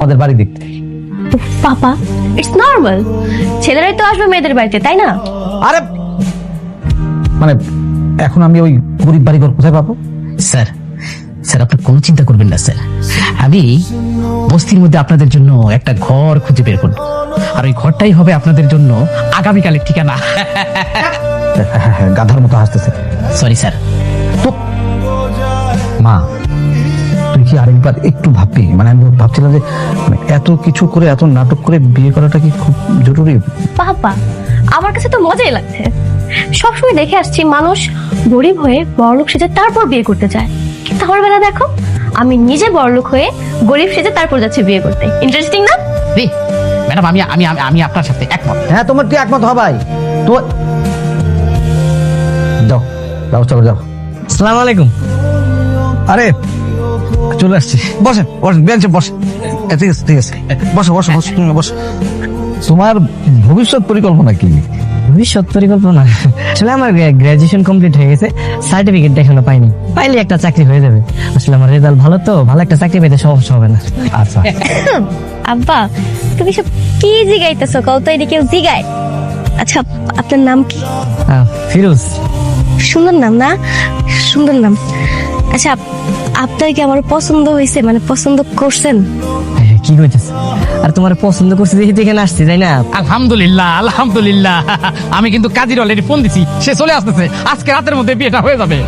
আমাদের বাড়ি দেখতে। পাপা, ইটস নরমাল, ছেলেরাই তো আসবে মেয়েদের বাড়িতে, তাই না? আরে মানে এখন আমি ওই গরিব বাড়িঘর কোথায় পাবো? স্যার স্যার আপনি কোনো চিন্তা করবেন না স্যার, আমি বস্তির মধ্যে আপনাদের জন্য একটা ঘর খুঁজে বের করব, আর ওই ঘরটাই হবে আপনাদের জন্য আগামীকালের ঠিকানা। গাধার মতো হাসতেছে। Sorry sir. তো মা, তুই কি আরেকবার একটু ভাববি? মানে আমি ভাবছিলাম যে মানে এত কিছু করে, এত নাটক করে বিয়ে করাটা কি খুব জরুরি? পাপা, আমার কাছে তো মজাই লাগছে। সবসময় দেখে আসছি মানুষ গরিব হয়ে বড়লোক সেজে তারপর বিয়ে করতে চায়, কিন্তু আমার বেলা দেখো, আমি নিজে বড়লোক হয়ে গরিব সেজে তারপর যাচ্ছি বিয়ে করতে। ইন্টারেস্টিং না? রে ম্যাডাম, আমি আমি আমি আমি আপনার সাথে একমত। হ্যাঁ, তোমার কি একমত হবাই? তো যাও ব্যবস্থা করে যাও। আসসালামু আলাইকুম। আরে চলে আসছি, বসেন বসেন, বেঞ্চে বসেন। ঠিক আছে ঠিক আছে, বসো বসো বসো, তুমি বসো। তোমার ভবিষ্যৎ পরিকল্পনা কি? ভবিষ্যৎ পরিকল্পনা আসলে আমার গ্রাজুয়েশন কমপ্লিট হয়ে গেছে, সার্টিফিকেট এখনো পাইনি, পাইলে একটা চাকরি হয়ে যাবে। আসলে আমার রেজাল্ট ভালো, তো ভালো একটা চাকরি পেতে সমস্যা হবে না। আচ্ছা, আব্বা, তুমি সব কি জিগাইতেছো? কও তো, এটা কেউ জিগায়? আচ্ছা, আপনার নাম কি? ফিরোজ। সুন্দর নাম না? সুন্দর নাম। আচ্ছা, আপনার কি আমার পছন্দ হয়েছে? মানে পছন্দ করছেন? কি কইতেছ? আর তোমার পছন্দ করছে দেখি তো এখানে আসছি, তাই না? আলহামদুলিল্লাহ আলহামদুলিল্লাহ, আমি কিন্তু কাজীর অলরেডি ফোন দিছি, সে চলে আসতেছে, আজকে রাতের মধ্যে বিয়েটা হয়ে যাবে।